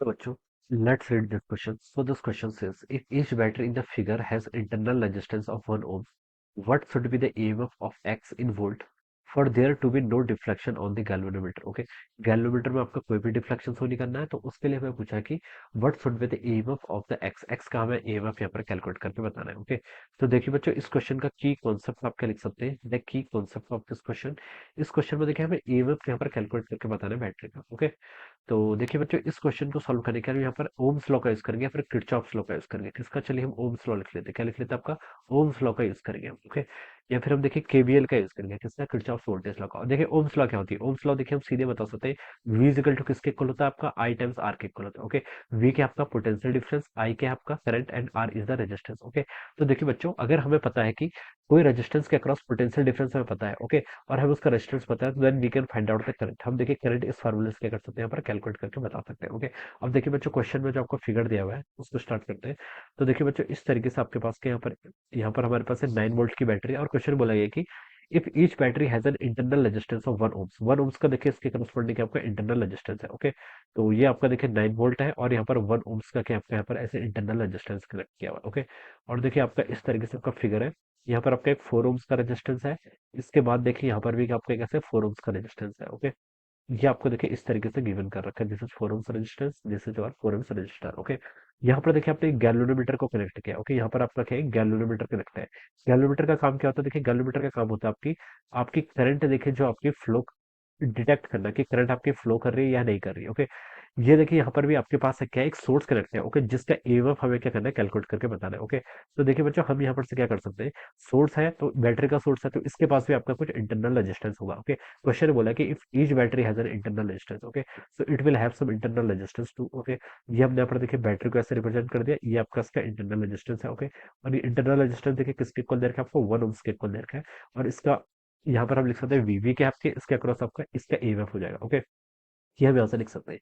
So, bachcho, let's read this question. So this question says, if each battery in the figure has internal resistance of 1 ohm, what should be the EMF of X in volt for there to be no deflection on the galvanometer? Okay, galvanometer में आपका कोई भी deflection show नहीं करना है, तो उसके लिए हमें पूछा कि what should be the EMF of the x, x का हमें EMF यहाँ पर कैलकुलेट करके बताना है. ओके, तो देखिए बच्चों, इस क्वेश्चन का की कॉन्सेप्ट आप क्या लिख सकते हैं, the key concept of this question. इस क्वेश्चन में देखिए हमें EMF यहाँ पर कैलकुलेट करके बताना है बैटरी का. ओके, तो देखिए बच्चों, इस क्वेश्चन को सॉल्व करने के लिए हम यहाँ पर ओम्स लॉ का यूज करेंगे या फिर किरचॉफ्स लॉ का यूज करेंगे. किसका, चलिए हम ओम्स लॉ लिख लेते हैं. क्या लिख लेते हैं, आपका ओम्स लॉ का यूज करेंगे हम. ओके, या फिर हम देखिए केवीएल का यूज करेंगे. किसका, किरचॉफ्स वोल्टेज लॉ का. और देखिए ओम्स लॉ क्या होती है. ओम्स लॉ देखिए हम सीधे बता सकते हैं, वी इजिकल टू किसके इक्वल होता है, आपका आई टाइम्स आर के इक्वल होता है. ओके, वी के आपका पोटेंशियल डिफरेंस, आई के आपका current and R is the resistance. Okay, तो देखिए बच्चों, अगर हमें पता है कि कोई रेजिस्टेंस के अक्रॉस पोटेंशियल डिफरेंस हमें पता है, ओके, और हमें उसका रेजिस्टेंस पता है, तो then we can find out the current. हम देखिए करंट इस फार्मूले से क्या कर सकते हैं, यहाँ पर कैलकुलेट करके बता सकते हैं. ओके, अब देखिए बच्चों, क्वेश्चन में जो आपको फिगर दिया हुआ है उसको स्टार्ट करते हैं. तो देखिए बच्चों, इस तरीके से आपके पास के यहाँ पर हमारे पास है 9 वोल्ट की बैटरी, और क्वेश्चन बोला गया कि if each battery has an internal resistance of 1 ohms, 1 ohms का देखिए इसके करस्पॉन्डिंग आपका इंटरनल रेजिस्टेंस है. ओके, तो ये आपका देखिए 9 वोल्ट है, और यहाँ पर 1 ओम्स का क्या आपका यहाँ पर ऐसे इंटरनल रेजिस्टेंस कनेक्ट किया हुआ है. ओके, और देखिए आपका इस तरीके से आपका फिगर है. यहाँ पर आपका एक 4 ओम्स का रेजिस्टेंस है. इसके बाद देखिए यहाँ पर भी आपका एक ऐसे 4 ओम्स का रेजिस्टेंस है. ओके, ये आपको देखिए इस तरीके से गिवन कर रखा है, this is 4 ohms resistance, this is और 4 ओम्स रजिस्टर. ओके, यहाँ पर देखिए आपने गैल्वेनोमीटर को कनेक्ट किया. ओके, यहाँ पर आपका क्या है, गैल्वेनोमीटर कनेक्ट है. गैल्वेनोमीटर का काम क्या होता है, देखिए गैल्वेनोमीटर का काम होता है आपकी आपकी करंट देखिए जो आपकी फ्लो डिटेक्ट करना कि करंट आपकी फ्लो कर रही है या नहीं कर रही है. ओके, ये देखिए यहाँ पर भी आपके पास है क्या, एक सोर्स कनेक्ट है. ओके, जिसका EMF हमें क्या करना है, कैलकुलेट करके बताना है. ओके, तो देखिए बच्चों, हम यहाँ पर से क्या कर सकते हैं, सोर्स है तो बैटरी का सोर्स है, तो इसके पास भी आपका कुछ इंटरनल रेजिस्टेंस होगा. ओके, क्वेश्चन बोला कि if each battery has an internal resistance, okay, so it will have some internal resistance too. Okay, ये हमने यहाँ पर देखिए बैटरी को ऐसे रिप्रेजेंट कर दिया, ये आपका इसका इंटरनल रेजिस्टेंस है. ओके, और ये इंटरनल रेजिस्टेंस देखिए किसके इक्वल दे रखा है, आपको 1 ओम्स के इक्वल दे रखा है. और इसका यहाँ पर हम लिख सकते हैं वीवी के आपके, इसके अक्रॉस आपका इसका EMF हो जाएगा. ओके, ये हम यहाँ से लिख सकते हैं.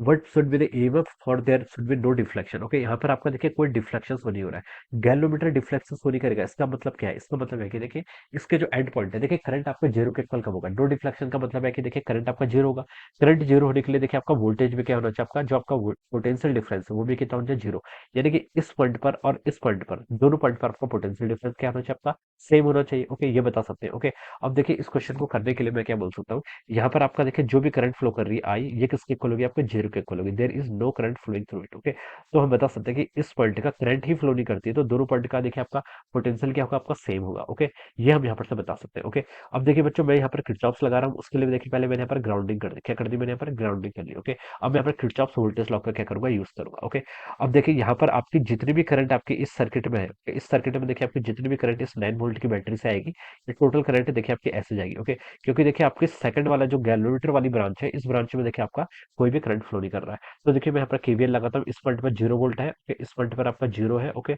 What should be the EMF for there should be no deflection. Okay, यहाँ पर आपका देखिए कोई डिफ्लेक्शन नहीं हो रहा है, गैल्वेनोमीटर डिफ्लेक्शन नहीं करेगा. इसका मतलब क्या है, इसका मतलब है कि देखिए इसके जो एंड पॉइंट है, देखिए करंट आपका जीरो के इक्वल कब होगा, नो डिफ्लेक्शन का मतलब है कि देखिए करंट आपका जीरो होगा. करंट जीरो होने के लिए देखिए आपका वोल्टेज भी क्या होना चाहिए, आपका जो आपका पोटेंशियल डिफरेंस है वो भी कितना होना चाहिए, जीरो. यानी कि इस पॉइंट पर और इस पॉइंट पर, दोनों पॉइंट पर आपका पोटेंशियल डिफरेंस क्या होना चाहिए, आपका सेम होना चाहिए. ओके, ये बता सकते हैं. ओके, अब देखिए इस क्वेश्चन को करने के लिए मैं क्या बोल सकता हूँ, यहाँ पर आपका देखिए जो भी करंट फ्लो कर रही है आई, ये किसके इक्वल होगी, आपके जीरो के इक्वल होगी. There is no current flowing through it. Okay, तो हम बता सकते हैं कि इस पॉइंट का करंट ही फ्लो नहीं करती है, तो दोनों पॉइंट का देखिए आपका पोटेंशियल क्या होगा, आपका सेम होगा. ओके, ये हम यहाँ पर से बता सकते हैं. ओके, अब देखिए बच्चों, मैं यहाँ पर किरचॉफ्स लगा रहा हूँ, उसके लिए देखिए पहले मैंने यहाँ पर ग्राउंडिंग कर दी. क्या कर दी, मैंने यहाँ पर ग्राउंडिंग कर ली. ओके, अब मैं यहाँ पर किरचॉफ्स वोल्टेज लॉ का क्या करूंगा, यूज करूंगा. ओके, अब देखिए यहाँ पर आपकी जितनी भी करंट आपकी इस सर्किट में है, इस सर्किट में देखिए आपकी जितनी भी करंट इस 9 वोल्ट की बैटरी से आएगी, ये टोटल करंट देखिए आपकी ऐसे जाएगी. ओके, क्योंकि देखिए आपके सेकंड वाला जो गैल्वेनोमीटर वाली ब्रांच है, इस ब्रांच में देखिए आपका कोई भी करंट फ्लो नहीं कर रहा है. तो देखिए मैं यहाँ पर केवीएल लगाता हूँ, इस पॉइंट पर 0 वोल्ट है. ओके, इस पॉइंट पर आपका जीरो है. ओके,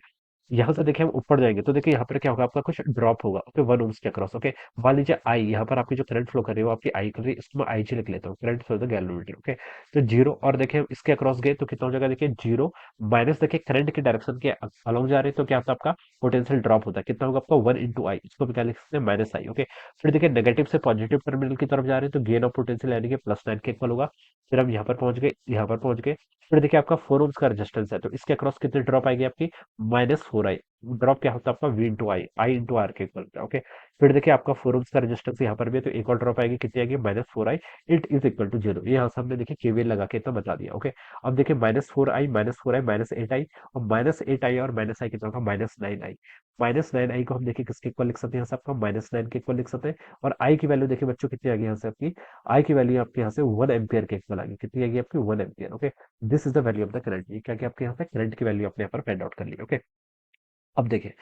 यहाँ से देखिए हम ऊपर जाएंगे तो देखिए यहाँ पर क्या होगा, आपका कुछ ड्रॉप होगा. ओके, 1 ओम्स के अक्रॉस. ओके, मान लीजिए आई, यहाँ पर आपकी जो करंट फ्लो कर रही है वो आपकी आई कर रही है, इसको मैं आई जी लिख लेता हूँ, current flow the galvanometer. Okay, तो जीरो, और देखिए हम इसके अक्रॉस गए तो कितना हो जाएगा, देखिए जीरो माइनस, देखिए करंट की डायरेक्शन के अलॉन्ग जा रहे हैं तो क्या होता है, आपका पोटेंशियल ड्रॉप होता है. कितना होगा आपका, 1 इंटू आई, इसको भी क्या लिख सकते हैं, -I. ओके, फिर देखिए नेगेटिव से पॉजिटिव टर्मिनल की तरफ जा रहे हैं तो गेन ऑफ पोटेंशियल यानी कि +9 के इक्वल होगा. फिर हम यहाँ पर पहुंच गए, यहाँ पर पहुंच गए. फिर देखिए आपका 4 ओम्स का रेजिस्टेंस है, तो इसके अक्रॉस कितनी ड्रॉप आएगी आपकी, -4I. ड्रॉप क्या होता है आपका, V into I into R के इक्वल होता है. ओके, फिर देखिए आपका 4 ओम्स का रेजिस्टेंस यहाँ पर भी है, तो एक और ड्रॉप आएगी, कितनी आएगी, -4I. It is equal to zero. ये यहाँ से हमने देखिए केवीएल लगा के इतना बता दिया. ओके, अब देखिए -4I, -4I, -8I, और -8I और -I कितना होगा, -9I. -9I को हम देखिए किसके इक्वल लिख सकते हैं, यहाँ से आपका -9 के इक्वल लिख सकते हैं. और आई की वैल्यू देखिए बच्चों कितनी आ गई यहाँ से आपकी, आई की वैल्यू आपके यहाँ से 1 एम्पियर के इक्वल आ गई. कितनी आ गई आपकी, 1 ampere. Okay, this is the value of the current. ये क्या कि आपके यहाँ पे करंट की वैल्यू अपने यहाँ पर फाइंड आउट कर ली. ओके, अब देखिए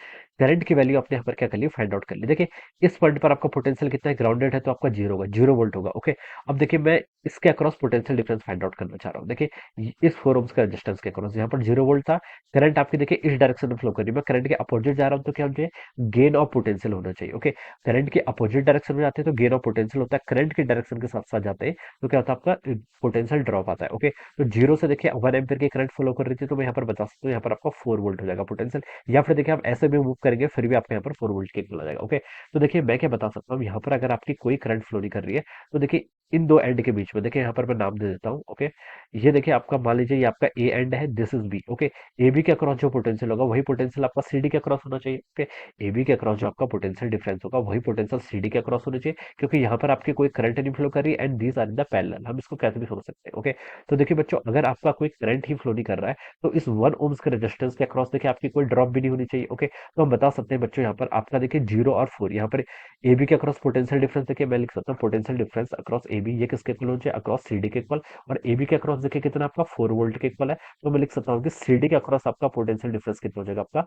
करंट की वैल्यू आपने यहाँ पर क्या कर ली, फाइंड आउट कर ली. देखिए इस पॉइंट पर आपका पोटेंशियल कितना है, ग्राउंडेड है तो आपका जीरो होगा, 0 वोल्ट होगा. ओके, अब देखिए मैं इसके across potential difference find out करना चाह रहा हूँ. देखिए इस 4 ओम्स का रेजिस्टेंस के अक्रॉस यहाँ पर 0 वोल्ट था, करंट आपकी देखिए इस डायरेक्शन में फ्लो कर रही है, मैं करंट के अपोजिट जा रहा हूँ तो क्या मुझे गेन ऑफ पोटेंशियल होना चाहिए. ओके, करंट के अपोजिट डायरेक्शन में जाते हैं तो गेन ऑफ पोटेंशियल होता है, करंट के डायरेक्शन के साथ साथ जाते हैं तो क्या होता है, आपका पोटेंशियल ड्रॉप आता है. ओके, तो जीरो से देखिए 1 एम्पियर की करंट फ्लो कर रही थी, तो मैं यहाँ पर बता सकता हूँ यहाँ पर आपका 4 वोल्ट हो जाएगा पोटेंशियल. या फिर देखिए आप ऐसे भी मूव करेंगे फिर भी आपको यहाँ पर 4 वोल्ट की इक्वल आ जाएगा. ओके, तो देखिए मैं क्या बता सकता हूँ, यहाँ पर अगर आपकी कोई करंट फ्लो नहीं कर रही है तो देखिए इन दो एंड के बीच में, देखिए यहाँ पर मैं नाम दे देता हूँ, ओके। ये देखिए आपका, मान लीजिए ये आपका ए एंड है, this is B, okay. A B के अक्रॉस जो पोटेंशियल होगा वही पोटेंशियल आपका सी डी के अक्रॉस होना चाहिए, ओके। ए बी के अक्रॉस जो आपका पोटेंशियल डिफरेंस होगा वही पोटेंशियल सी डी के अक्रॉस होना चाहिए, क्योंकि यहाँ पर आपकी कोई करंट नहीं फ्लो कर रही है, and these are in the parallel, हम इसको कैसे भी समझ सकते हैं, ओके। तो देखिए बच्चों, अगर आपका कोई करंट ही फ्लो नहीं कर रहा है, तो इस 1 ओम्स के रेजिस्टेंस के अक्रॉस देखिए आपकी कोई ड्रॉप भी नहीं होनी चाहिए, ओके। तो हम बता सकते हैं बच्चों, यहाँ पर आपका देखिए 0 और 4, यहाँ पर ए बी के अक्रॉस पोटेंशियल डिफरेंस देखिए मैं लिख सकता हूँ, potential difference across A B ये किसके इक्वल होना चाहिए, अक्रॉस सी डी के इक्वल। और ए बी के अक्रॉस देखिए कितना आपका 4 वोल्ट के इक्वल है, तो मैं लिख सकता हूँ कि सी डी के अक्रॉस आपका पोटेंशियल डिफरेंस कितना हो जाएगा, आपका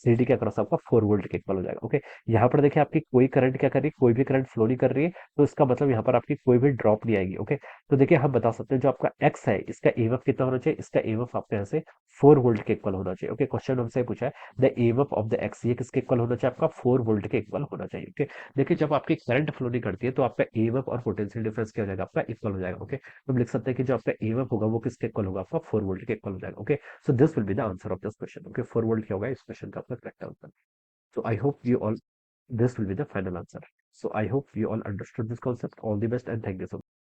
सी डी के अक्रॉस आपका 4 वोल्ट के इक्वल हो जाएगा, ओके। यहाँ पर देखिए आपकी कोई करंट क्या कर रही है, कोई भी करंट फ्लो नहीं कर रही है, तो इसका मतलब यहाँ पर आपकी कोई भी ड्रॉप नहीं आएगी, ओके। तो देखिए हम बता सकते हैं जो आपका एक्स है इसका ईएमएफ कितना होना चाहिए, इसका ईएमएफ आपके यहाँ से 4 वोल्ट के इक्वल होना चाहिए, ओके। क्वेश्चन हमसे पूछा है the EMF of the x, ये किसके इक्वल होना चाहिए, आपका 4 वोल्ट के इक्वल होना चाहिए, ओके। देखिए जब आपकी करंट फ्लो नहीं करती है तो आपका ईएमएफ और पोटेंशियल डिफरेंस क्या हो जाएगा, आपका इक्वल हो जाएगा, ओके। तो हम लिख सकते हैं कि जो आपका ईएमएफ होगा वो किसके इक्वल होगा, आपका 4 वोल्ट के इक्वल हो जाएगा, okay. So this will be the answer of this question, okay. 4 volt क्या होगा इस क्वेश्चन का आपका correct answer. So I hope you all, this will be the final answer. So I hope you all understood this concept. All the best and thank you so much.